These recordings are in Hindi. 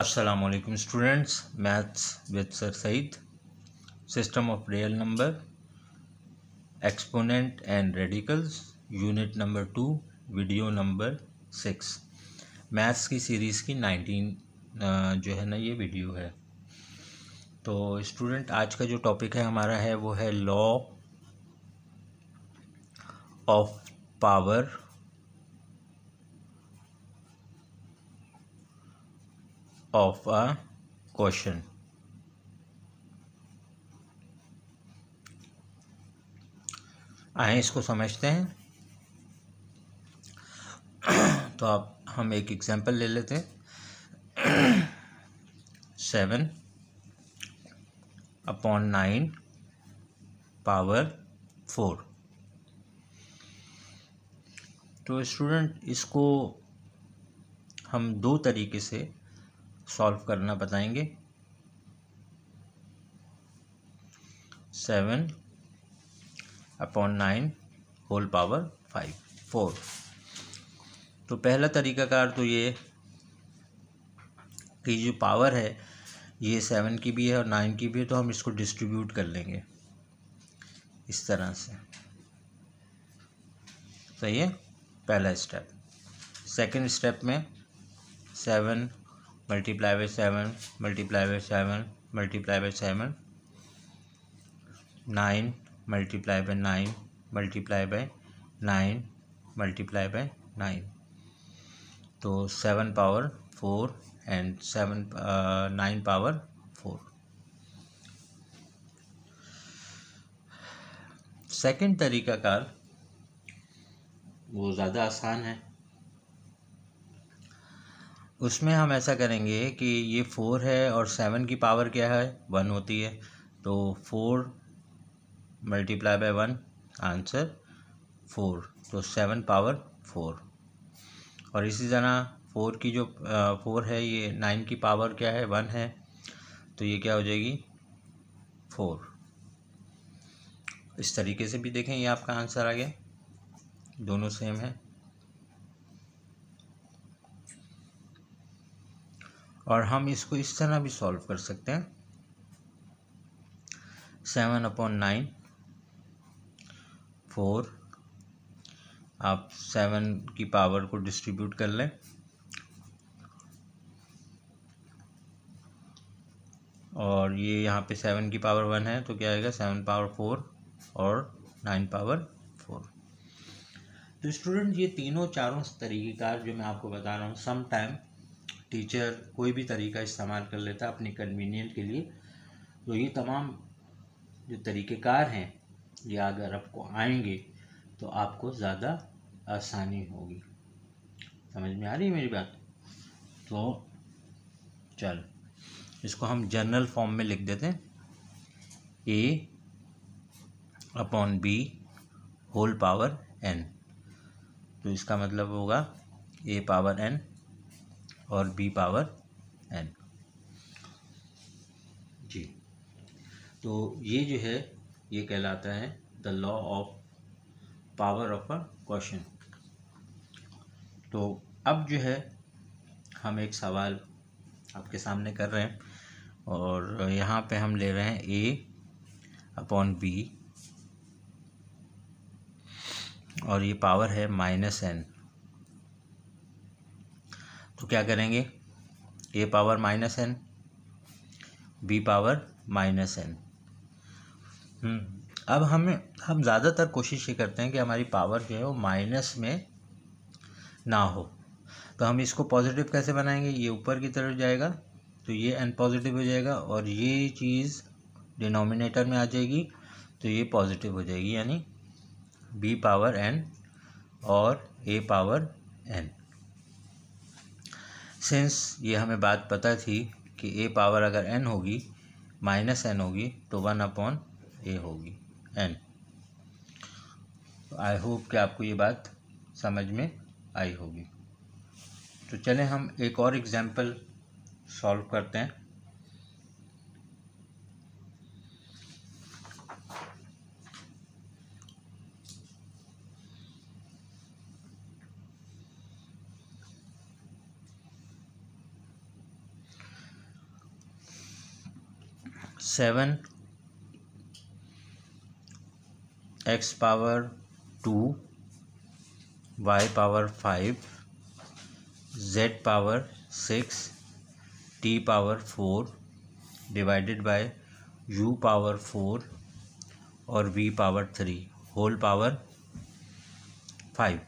Assalamualaikum students, maths with Sir Said, system of real number, exponent and radicals, unit number 2, video number 6। Maths की सीरीज़ की 19 जो है ना ये वीडियो है। तो स्टूडेंट आज का जो टॉपिक है हमारा है वो है law of power of a question. आए इसको समझते हैं। तो आप हम एक एग्जांपल ले लेते हैं। 7/9 पावर 4। तो स्टूडेंट इसको हम दो तरीके से सॉल्व करना बताएंगे। 7/9 होल पावर 4। तो पहला तरीकाकार तो ये कि जो पावर है ये 7 की भी है और 9 की भी है, तो हम इसको डिस्ट्रीब्यूट कर लेंगे इस तरह से। सही है, पहला स्टेप। सेकंड स्टेप में 7 multiply by 7 multiply by 7 multiply by 7, 9 multiply by 9 multiply by 9 multiply by 9। तो 7 पावर 4 एंड 9 पावर 4। सेकंड तरीकाकार वो ज़्यादा आसान है। उसमें हम ऐसा करेंगे कि ये 4 है और 7 की पावर क्या है 1 होती है। तो 4 मल्टीप्लाई बाई 1 आंसर 4। तो 7 पावर 4। और इसी तरह 4 की जो 4 है ये 9 की पावर क्या है 1 है, तो ये क्या हो जाएगी 4। इस तरीके से भी देखें, ये आपका आंसर आ गया, दोनों सेम है। और हम इसको इस तरह भी सॉल्व कर सकते हैं। 7/9 4, आप 7 की पावर को डिस्ट्रीब्यूट कर लें और ये यहाँ पे 7 की पावर 1 है, तो क्या आएगा 7 पावर 4 और 9 पावर 4। तो स्टूडेंट ये तीनों चारों तरीक़ेकार जो मैं आपको बता रहा हूँ, सम टाइम टीचर कोई भी तरीका इस्तेमाल कर लेता है अपनी कन्वीनियंट के लिए। तो ये तमाम जो तरीक़ेकार हैं ये अगर आपको आएंगे तो आपको ज़्यादा आसानी होगी। समझ में आ रही है मेरी बात? तो चल इसको हम जनरल फॉर्म में लिख देते हैं, A/B होल पावर n। तो इसका मतलब होगा A पावर n और B पावर n जी। तो ये जो है ये कहलाता है the law of power of a question. तो अब जो है हम एक सवाल आपके सामने कर रहे हैं और यहाँ पे हम ले रहे हैं A/B और ये पावर है -n। तो क्या करेंगे, A power -n B power -n। अब हम ज़्यादातर कोशिश ये करते हैं कि हमारी पावर जो है वो माइनस में ना हो। तो हम इसको पॉजिटिव कैसे बनाएंगे, ये ऊपर की तरफ जाएगा तो ये n पॉजिटिव हो जाएगा और ये चीज़ डिनोमिनेटर में आ जाएगी तो ये पॉजिटिव हो जाएगी, यानी B पावर n और A पावर n। सिंस ये हमें बात पता थी कि A पावर अगर n होगी -n होगी तो 1/a होगी n। तो आई होप कि आपको ये बात समझ में आई होगी। तो चलें हम एक और एग्जांपल सॉल्व करते हैं। 7 x power 2 y power 5 z power 6 t power 4 divided by u power 4 और v power 3 whole power 5।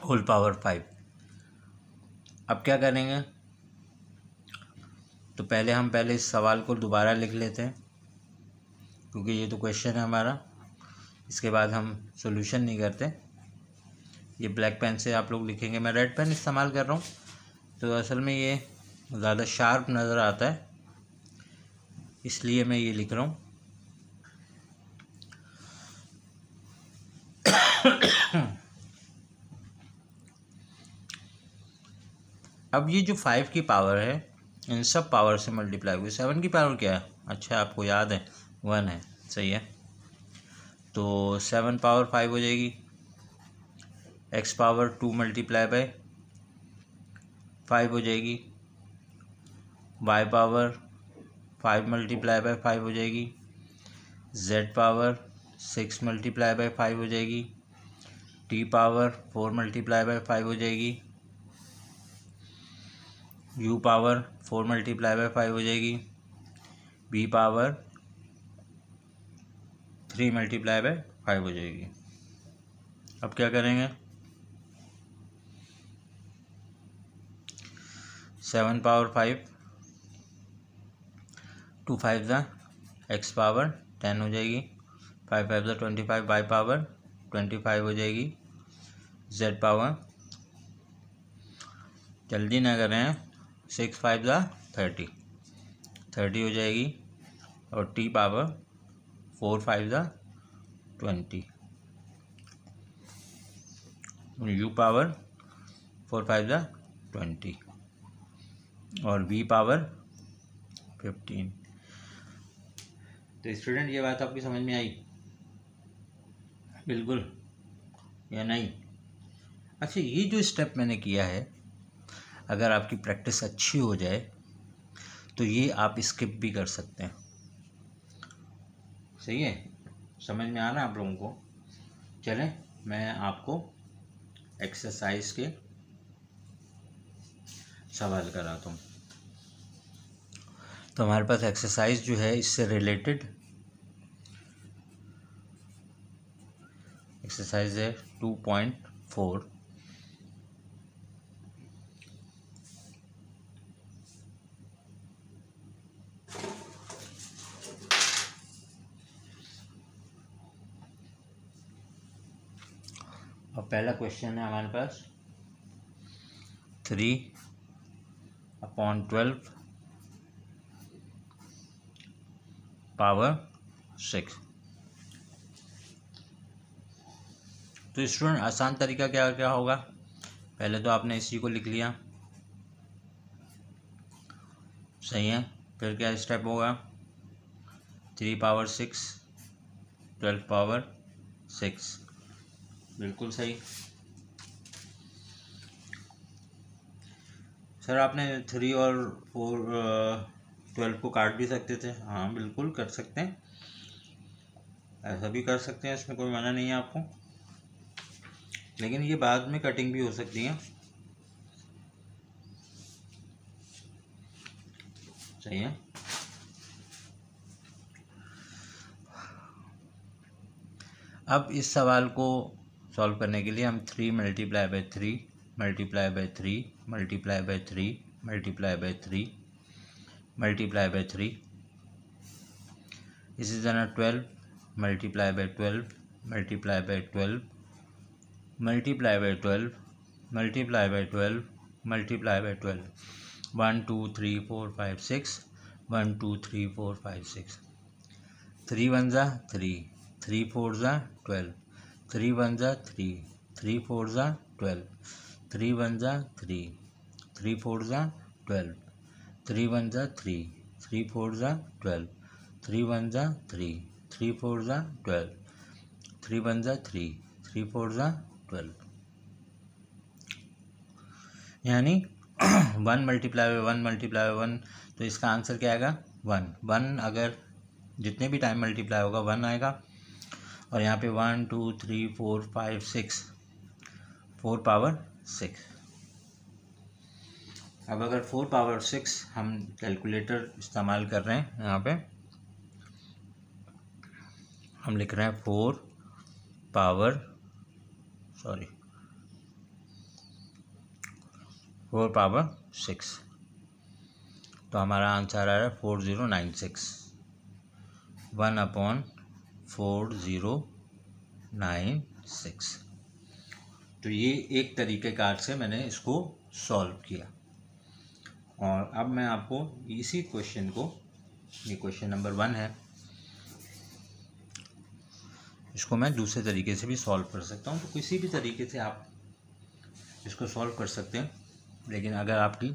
Whole power 5। अब क्या करेंगे, तो पहले इस सवाल को दोबारा लिख लेते हैं, क्योंकि ये तो क्वेश्चन है हमारा। इसके बाद हम सॉल्यूशन नहीं करते। ये ब्लैक पेन से आप लोग लिखेंगे, मैं रेड पेन इस्तेमाल कर रहा हूँ, तो असल में ये ज़्यादा शार्प नज़र आता है, इसलिए मैं ये लिख रहा हूँ। अब ये जो 5 की पावर है, इन सब पावर से मल्टीप्लाई हुई। 7 की पावर क्या है, अच्छा आपको याद है, 1 है, सही है। तो 7 पावर 5 हो जाएगी, x पावर 2 मल्टीप्लाई बाय 5 हो जाएगी, y पावर 5 मल्टीप्लाई बाय 5 हो जाएगी, z पावर 6 मल्टीप्लाई बाय 5 हो जाएगी, t पावर 4 मल्टीप्लाई बाय 5 हो जाएगी, u पावर 4 मल्टीप्लाई बाय 5 हो जाएगी, b पावर 3 मल्टीप्लाई बाय 5 हो जाएगी। अब क्या करेंगे, 7 पावर 5 2 5 ज़ा x पावर 10 हो जाएगी, 5 5 ज़ा 25 y पावर 25 हो जाएगी, z पावर, जल्दी ना करें, 6 5 ज़ा 30 हो जाएगी, और t पावर 4 5 ज़ा 20, u पावर 4 5 ज़ा 20, और v पावर 15। तो स्टूडेंट ये बात आपकी समझ में आई बिल्कुल या नहीं? अच्छा, ये जो स्टेप मैंने किया है, अगर आपकी प्रैक्टिस अच्छी हो जाए तो ये आप स्किप भी कर सकते हैं। सही है, समझ में आ रहा है आप लोगों को? चलें मैं आपको एक्सरसाइज के सवाल कराता हूँ। तो हमारे पास एक्सरसाइज जो है इससे रिलेटेड एक्सरसाइज है 2.4। और पहला क्वेश्चन है हमारे पास 3/12 पावर 6। तो स्टूडेंट आसान तरीका क्या क्या होगा, पहले तो आपने इसी को लिख लिया, सही है। फिर क्या स्टेप होगा, 3 पावर 6 12 पावर 6, बिल्कुल सही। सर आपने 3 और 4 12 को काट भी सकते थे, हाँ बिल्कुल कर सकते हैं, ऐसा भी कर सकते हैं, इसमें कोई मना नहीं है आपको, लेकिन ये बाद में कटिंग भी हो सकती है, सही है। अब इस सवाल को सॉल्व करने के लिए हम 3 multiply by 3 multiply by 3 multiply by 3 multiply by 3 multiply by 3 इसी तरह 12 multiply by 12 multiply by 12 multiply by 12 multiply by 12 multiply by 12 1 2 3 4 5 6 1 2 3 4 5 6 3 1 ज़ा 3 3 4 ज़ा 12 3 1 ज़ा 3 3 4 ज़ा 12 3 1 ज़ा 3 3 4 ज़ा 12 3 1 ज़ा 3 3 4 ज़ा 12 3 1 ज़ा 3 3 4 ज़ा 12 3 1 ज़ा 3 3 4 ज़ा 12। यानी 1 मल्टीप्लाई बाय 1 मल्टीप्लाई बाय 1, तो इसका आंसर क्या आएगा 1। 1 अगर जितने भी टाइम मल्टीप्लाई होगा 1 आएगा। और यहाँ पे 1 2 3 4 5 6, 4 पावर 6। अब अगर 4 पावर 6 हम कैलकुलेटर इस्तेमाल कर रहे हैं, यहाँ पे हम लिख रहे हैं 4 पावर 6, तो हमारा आंसर आ रहा है 4096, 1/4096। तो ये एक तरीक़ेकार से मैंने इसको सॉल्व किया। और अब मैं आपको इसी क्वेश्चन को, ये क्वेश्चन नंबर 1 है, इसको मैं दूसरे तरीके से भी सॉल्व कर सकता हूँ। तो किसी भी तरीके से आप इसको सॉल्व कर सकते हैं, लेकिन अगर आपकी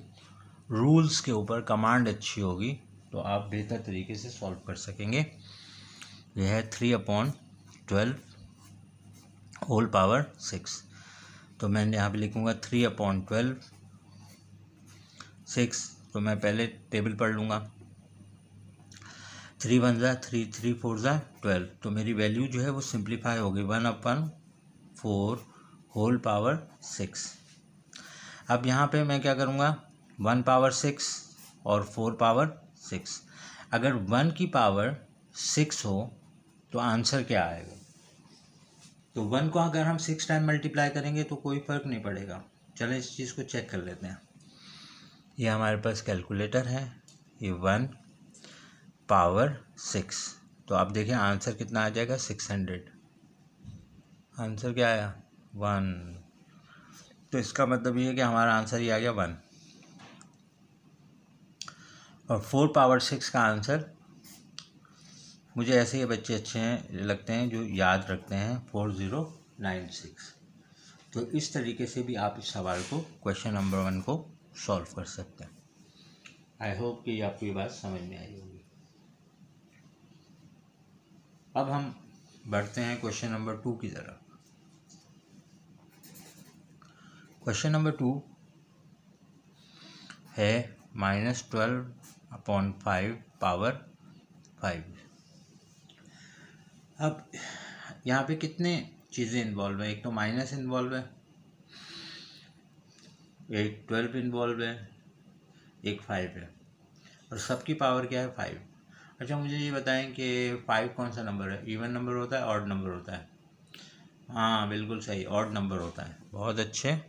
रूल्स के ऊपर कमांड अच्छी होगी तो आप बेहतर तरीके से सॉल्व कर सकेंगे। यह है 3/12 होल पावर 6, तो मैं यहाँ पे लिखूँगा 3/12 6, तो मैं पहले टेबल पढ़ लूँगा। 3 1 ज़ा 3, 3 4 ज़ा 12, तो मेरी वैल्यू जो है वो सिंप्लीफाई होगी 1/4 होल पावर 6। अब यहाँ पे मैं क्या करूँगा, 1 पावर 6 और 4 पावर 6। अगर 1 की पावर 6 हो तो आंसर क्या आएगा? तो 1 को अगर हम 6 टाइम मल्टीप्लाई करेंगे तो कोई फ़र्क नहीं पड़ेगा। चलें इस चीज़ को चेक कर लेते हैं। ये हमारे पास कैलकुलेटर है, ये 1 पावर 6, तो आप देखें आंसर कितना आ जाएगा 600। आंसर क्या आया 1, तो इसका मतलब ये है कि हमारा आंसर ये आ गया 1। और 4 पावर 6 का आंसर, मुझे ऐसे ही बच्चे अच्छे हैं लगते हैं जो याद रखते हैं 4096। तो इस तरीके से भी आप इस सवाल को, क्वेश्चन नंबर 1 को सॉल्व कर सकते हैं। आई होप कि आपको ये बात समझ में आई होगी। अब हम बढ़ते हैं क्वेश्चन नंबर 2 की तरफ। क्वेश्चन नंबर 2 है -12/5 पावर 5। अब यहाँ पे कितने चीज़ें इन्वॉल्व है, एक तो माइनस इन्वॉल्व है, एक 12 इन्वॉल्व है, एक 5 है, और सबकी पावर क्या है 5। अच्छा मुझे ये बताएं कि 5 कौन सा नंबर है, इवन नंबर होता है ऑड नंबर होता है? हाँ बिल्कुल सही, ऑड नंबर होता है। बहुत अच्छे।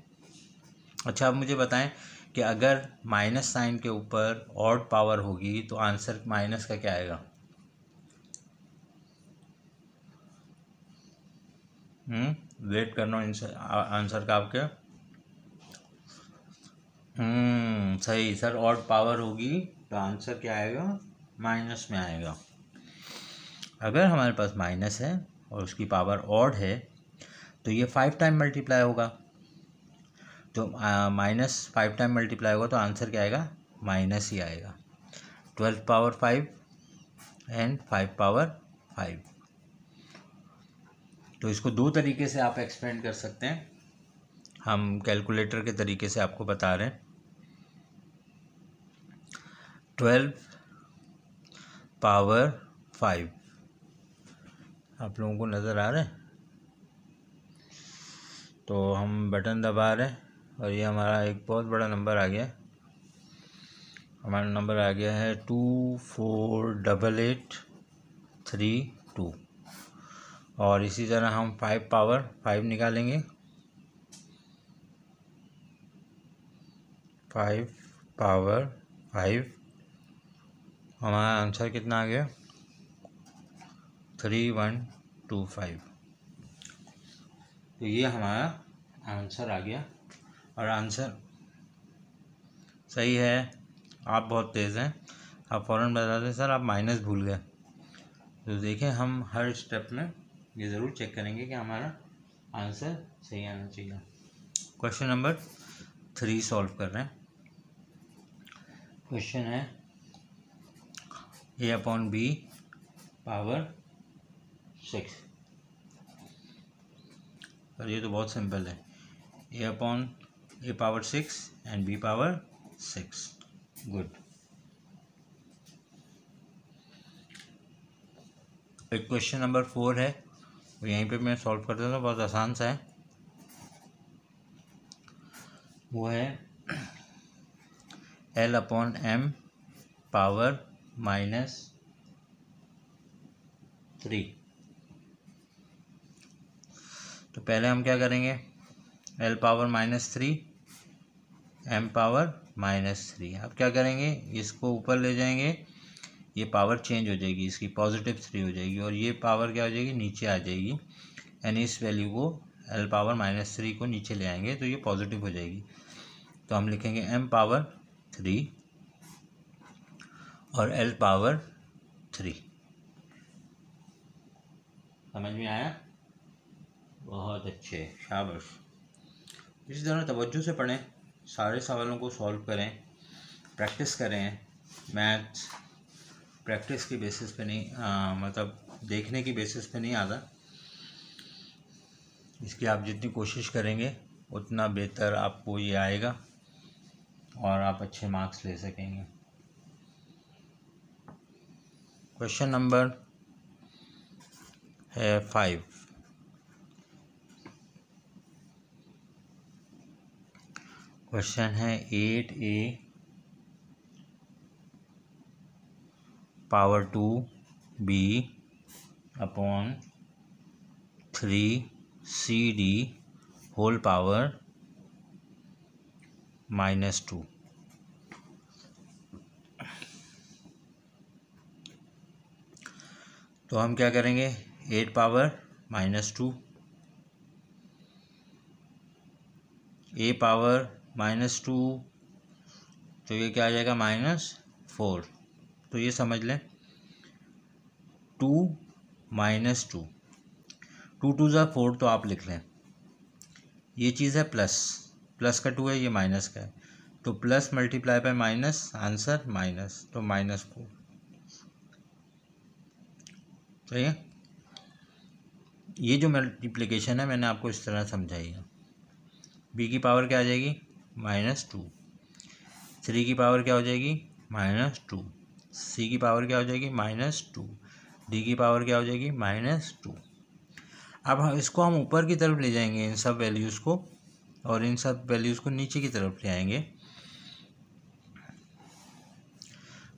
अच्छा अब मुझे बताएं कि अगर माइनस साइन के ऊपर ऑड पावर होगी तो आंसर माइनस का क्या आएगा? वेट करना आंसर का आपके। सही सर, ऑड पावर होगी तो आंसर क्या आएगा? माइनस में आएगा। अगर हमारे पास माइनस है और उसकी पावर ऑड है तो ये 5 टाइम मल्टीप्लाई होगा, तो -5 टाइम मल्टीप्लाई होगा तो आंसर क्या आएगा? माइनस ही आएगा। 12 पावर 5 एंड 5 पावर 5। तो इसको दो तरीके से आप एक्सपेंड कर सकते हैं, हम कैलकुलेटर के तरीके से आपको बता रहे हैं। 12 पावर 5 आप लोगों को नज़र आ रहा है? तो हम बटन दबा रहे हैं और ये हमारा एक बहुत बड़ा नंबर आ गया है। हमारा नंबर आ गया है 248832। और इसी तरह हम 5 पावर 5 निकालेंगे। 5 पावर 5, हमारा आंसर कितना आ गया? 3125। तो ये हमारा आंसर आ गया। और आंसर सही है। आप बहुत तेज़ हैं, आप फ़ौरन बता दें सर आप माइनस भूल गए। तो देखें हम हर स्टेप में ये ज़रूर चेक करेंगे कि हमारा आंसर सही आना चाहिए। क्वेश्चन नंबर 3 सॉल्व कर रहे हैं। क्वेश्चन है a/b पावर 6। और ये तो बहुत सिंपल है, a/b a power 6 and b power 6. Good. एक क्वेश्चन नंबर 4 है, वो यहीं पे मैं सॉल्व कर देता हूँ, बहुत आसान सा है. वो है L अपॉन m पावर -3. तो पहले हम क्या करेंगे, L पावर -3 m पावर -3. अब क्या करेंगे, इसको ऊपर ले जाएंगे, ये पावर चेंज हो जाएगी, इसकी +3 हो जाएगी, और ये पावर क्या हो जाएगी, नीचे आ जाएगी. यानी इस वैल्यू को L पावर -3 को नीचे ले आएंगे तो ये पॉजिटिव हो जाएगी. तो हम लिखेंगे m पावर 3 और L पावर 3. समझ में आया? बहुत अच्छे, शाबाश. इसी तरह तवज्जो से पढ़ें, सारे सवालों को सॉल्व करें, प्रैक्टिस करें. मैथ्स प्रैक्टिस की बेसिस पे नहीं, मतलब देखने की बेसिस पे नहीं आता. इसकी आप जितनी कोशिश करेंगे उतना बेहतर आपको ये आएगा और आप अच्छे मार्क्स ले सकेंगे. क्वेश्चन नंबर है 5. क्वेश्चन है 8a power 2b upon 3cd whole power -2. तो हम क्या करेंगे, 8 पावर -2, a पावर -2, तो ये क्या आ जाएगा, -4. तो ये समझ लें 2 -2, 2 2 ज़ा 4, तो आप लिख लें. ये चीज़ है प्लस का 2 है, ये माइनस का है, तो plus multiply by minus, answer minus, तो -4. सही है. ये जो मल्टीप्लिकेशन है मैंने आपको इस तरह समझाई है. b की पावर क्या आ जाएगी, -2. 3 की पावर क्या हो जाएगी, -2. c की पावर क्या हो जाएगी, -2. d की पावर क्या हो जाएगी, -2. अब इसको हम ऊपर की तरफ ले जाएंगे, इन सब वैल्यूज़ को, और इन सब वैल्यूज़ को नीचे की तरफ ले आएंगे.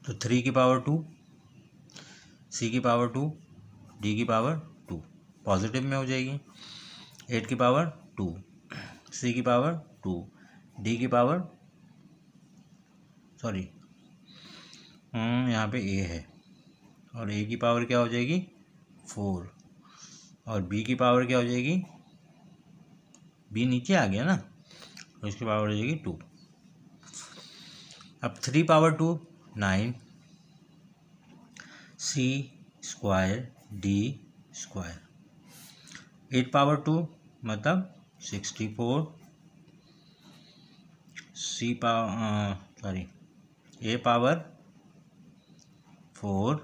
तो 3 की पावर 2, c की पावर 2, d की पावर 2 पॉजिटिव में हो जाएगी. 8 की पावर 2, c की पावर 2, d की पावर, सॉरी यहाँ पे a है, और a की पावर क्या हो जाएगी, 4, और b की पावर क्या हो जाएगी, b नीचे आ गया ना, तो इसकी पावर हो जाएगी 2. अब 3 power 2 9, c square d square. 8 power 2 मतलब 64, a पावर 4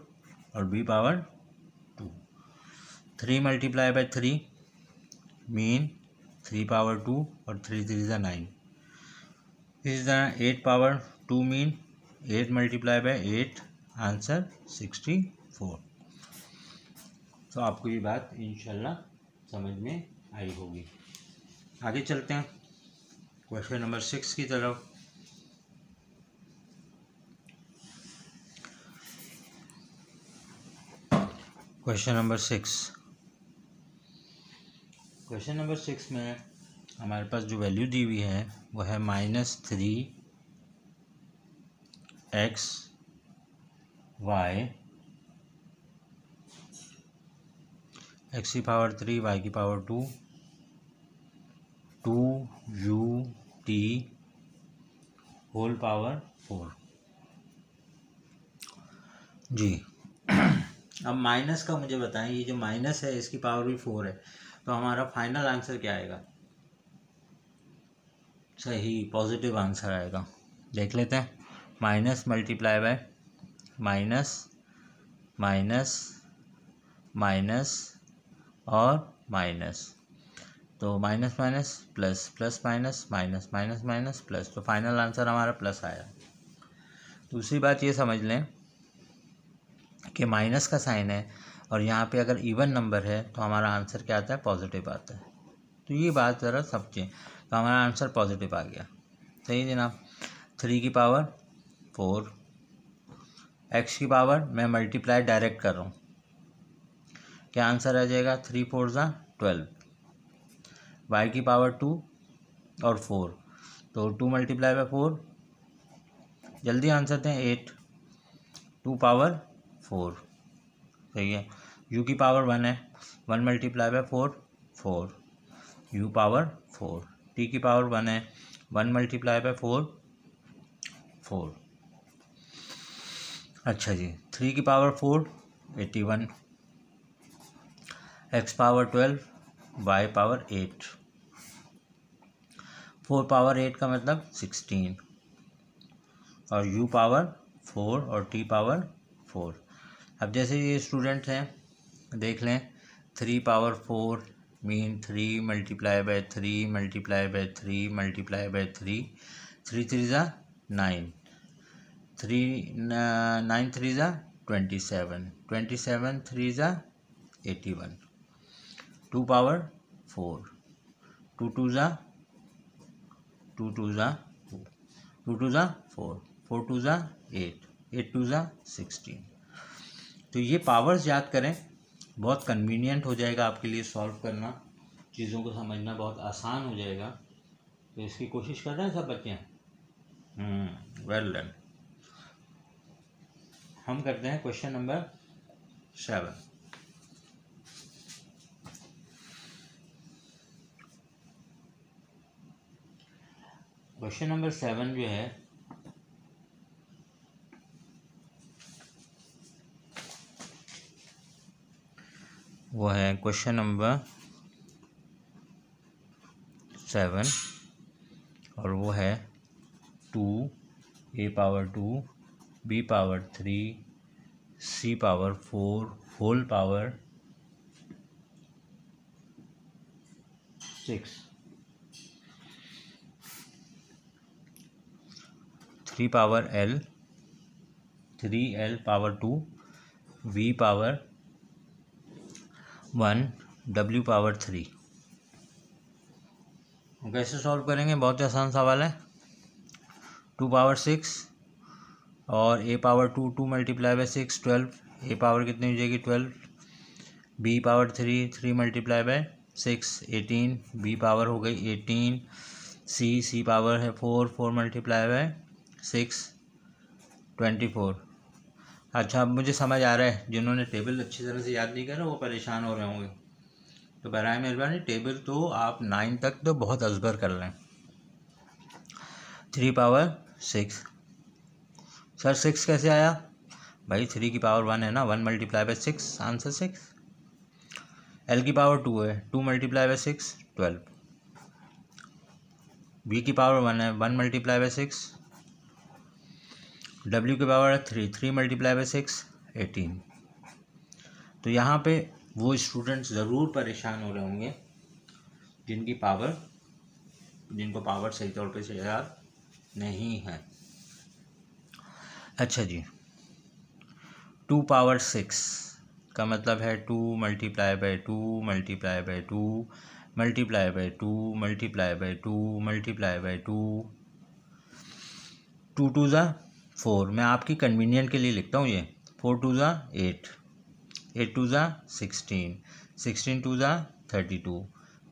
और b power 2. 3 multiply by 3 mean 3 power 2 और 3 3 ज़ा 9. इसी तरह 8 power 2 mean 8 multiply by 8, answer 64. तो आपको ये बात इंशाल्लाह समझ में आई होगी. आगे चलते हैं क्वेश्चन नंबर 6 की तरफ. Question number 6. क्वेश्चन नंबर 6 में हमारे पास जो वैल्यू दी हुई है वो है -3xy, x की पावर 3, y की पावर 2, 2ut होल पावर 4. जी. अब माइनस का मुझे बताएं, ये जो माइनस है इसकी पावर भी 4 है, तो हमारा फाइनल आंसर क्या आएगा, सही पॉजिटिव आंसर आएगा. देख लेते हैं. Minus multiply by minus, minus, minus और माइनस, तो minus minus plus, plus minus minus, minus minus plus, तो फाइनल आंसर हमारा प्लस आया। दूसरी बात ये समझ लें कि माइनस का साइन है और यहाँ पे अगर इवन नंबर है तो हमारा आंसर क्या आता है, पॉजिटिव आता है। तो ये बात ज़रा समझें, तो हमारा आंसर पॉजिटिव आ गया। सही है जनाब। 3 की पावर 4, x की पावर मैं मल्टीप्लाई डायरेक्ट कर रहा हूँ, क्या आंसर आ जाएगा, 3 4 ज़ा 12, y की पावर 2 और 4, तो 2 मल्टीप्लाई बाय 4, जल्दी आंसर दें, 8, 2 पावर 4, सही है। u की पावर 1 है, 1 multiply by 4 4, u power 4, t की पावर 1 है, 1 मल्टीप्लाई बाय 4 4। अच्छा जी, 3 की power 4 81, x power 12, y power 8, 4 power 8 का मतलब 16, और u पावर 4 और t पावर 4। अब जैसे ये स्टूडेंट हैं, देख लें, 3 power 4 mean 3 multiply by 3 multiply by 3 multiply by 3, 3 3 ज़ा 9, 9 3 ज़ा 27, 27 3 ज़ा 81, 2 पावर 4, 2 2 ज़ा 2 2 ज़ा 2, 2 2 ज़ा 4, 4 2 ज़ा 8, 8 2 ज़ा 16। तो ये पावर्स याद करें, बहुत कन्वीनियंट हो जाएगा आपके लिए सॉल्व करना, चीज़ों को समझना बहुत आसान हो जाएगा। तो इसकी कोशिश कर रहे हैं सब बच्चे। Well done. हम करते हैं क्वेश्चन नंबर 7। क्वेश्चन नंबर 7 जो है वो है क्वेश्चन नंबर 7 और वो है 2 a power 2 b power 3 c power 4 whole power 6, 3 power l, 3l power 2, v power 1, w power 3। कैसे सॉल्व करेंगे, बहुत ही आसान सवाल है। 2 पावर 6 और a power 2, 2 multiply by 6 12, a power कितनी हो जाएगी 12, b power 3, 3 multiply by 6 18, b power हो गई 18, c पावर है 4, 4 मल्टीप्लाई बाय 6 24। अच्छा, अब मुझे समझ आ रहा है, जिन्होंने टेबल अच्छी तरह से याद नहीं करा वो परेशान हो रहे होंगे, तो बराए मेहरबानी टेबल तो आप 9 तक तो बहुत अजबर कर लें। 3 पावर 6, सर 6 कैसे आया भाई, 3 की पावर 1 है ना, 1 मल्टीप्लाई बाय 6, आंसर 6। l की पावर 2 है, 2 मल्टीप्लाई बाय 6 12, b की पावर 1 है, 1 मल्टीप्लाई बाय 6, w की पावर है 3, 3 मल्टीप्लाई बाय 6 18। तो यहाँ पे वो स्टूडेंट्स ज़रूर परेशान हो रहे होंगे जिनको पावर सही तौर पे से याद नहीं है। अच्छा जी, 2 पावर 6 का मतलब है 2 multiply by 2 multiply by 2 multiply by 2 multiply by 2 multiply by 2, 2 2 ज़ा 4, मैं आपकी कन्वीनियंट के लिए लिखता हूँ ये, 4 2 ज़ा 8, 8 2 ज़ा 16, 16 2 ज़ा 32,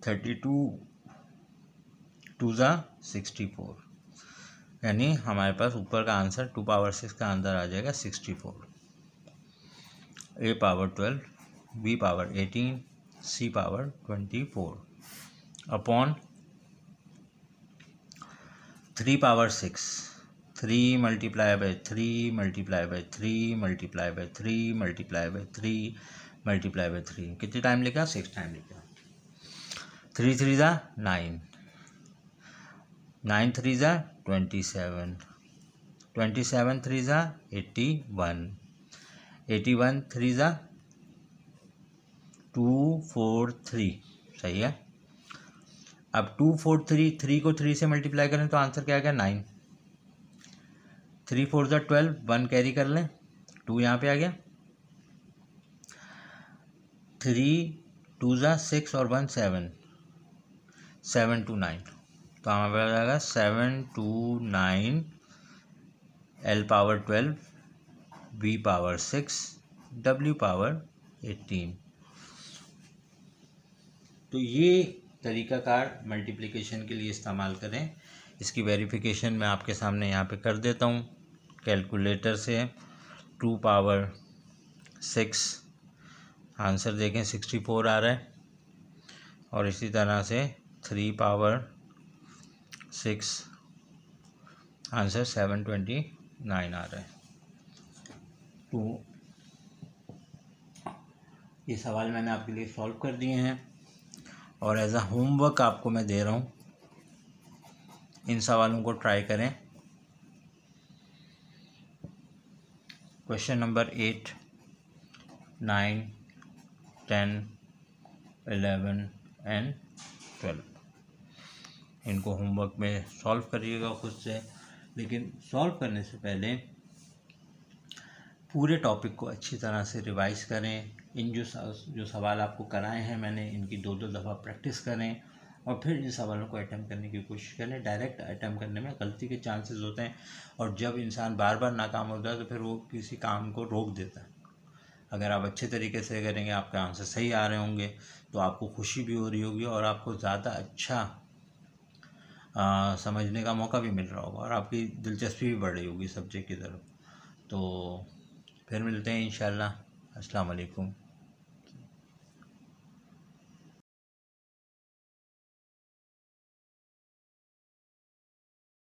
32 2 ज़ा 64, यानी हमारे पास ऊपर का आंसर 2 पावर 6 का आंसर आ जाएगा 64। a power 12, b power 18, c power 24 upon 3 power 6, 3 multiply by 3 multiply by 3 multiply by 3 multiply by 3 multiply by 3, कितने टाइम लिखा, 6 टाइम लिखा। 3 3 ज़ा 9, 9 3 ज़ा 27, 27 3 ज़ा 81, 81 3 ज़ा 243, सही है। अब 2 4 3, 3 को 3 से मल्टीप्लाई करें तो आंसर क्या आ गया 9। 3 4 ज़ा 12, 1 कैरी कर लें, 2 यहाँ पे आ गया। 3 2 ज़ा 6 और 1 7, 7 2 9, तो हमारे पास आ जाएगा 7 2 9 L power 12 V power 6 W power 18। तो ये तरीक़ाकार मल्टीप्लिकेशन के लिए इस्तेमाल करें। इसकी वेरिफिकेशन मैं आपके सामने यहाँ पे कर देता हूँ कैलकुलेटर से। 2 पावर 6, आंसर देखें 64 आ रहा है, और इसी तरह से 3 पावर 6, आंसर 729 आ रहा है। तो ये सवाल मैंने आपके लिए सॉल्व कर दिए हैं, और एज अ होमवर्क आपको मैं दे रहा हूँ, इन सवालों को ट्राई करें। क्वेश्चन नंबर 8, 9, 10, 11 एंड 12, इनको होमवर्क में सॉल्व करिएगा खुद से। लेकिन सॉल्व करने से पहले पूरे टॉपिक को अच्छी तरह से रिवाइज करें। इन जो सवाल आपको कराए हैं मैंने, इनकी 2-2 दफ़ा प्रैक्टिस करें, और फिर इन सवालों को अटैम्प्ट करने की कोशिश करें। डायरेक्ट अटैम्प्ट करने में गलती के चांसेस होते हैं, और जब इंसान बार बार नाकाम होता है तो फिर वो किसी काम को रोक देता है। अगर आप अच्छे तरीके से करेंगे, आपके आंसर सही आ रहे होंगे, तो आपको खुशी भी हो रही होगी, और आपको ज़्यादा अच्छा समझने का मौका भी मिल रहा होगा, और आपकी दिलचस्पी भी बढ़ रही होगी सब्जेक्ट की तरफ। तो फिर मिलते हैं इंशाल्लाह। अस्सलाम वालेकुम।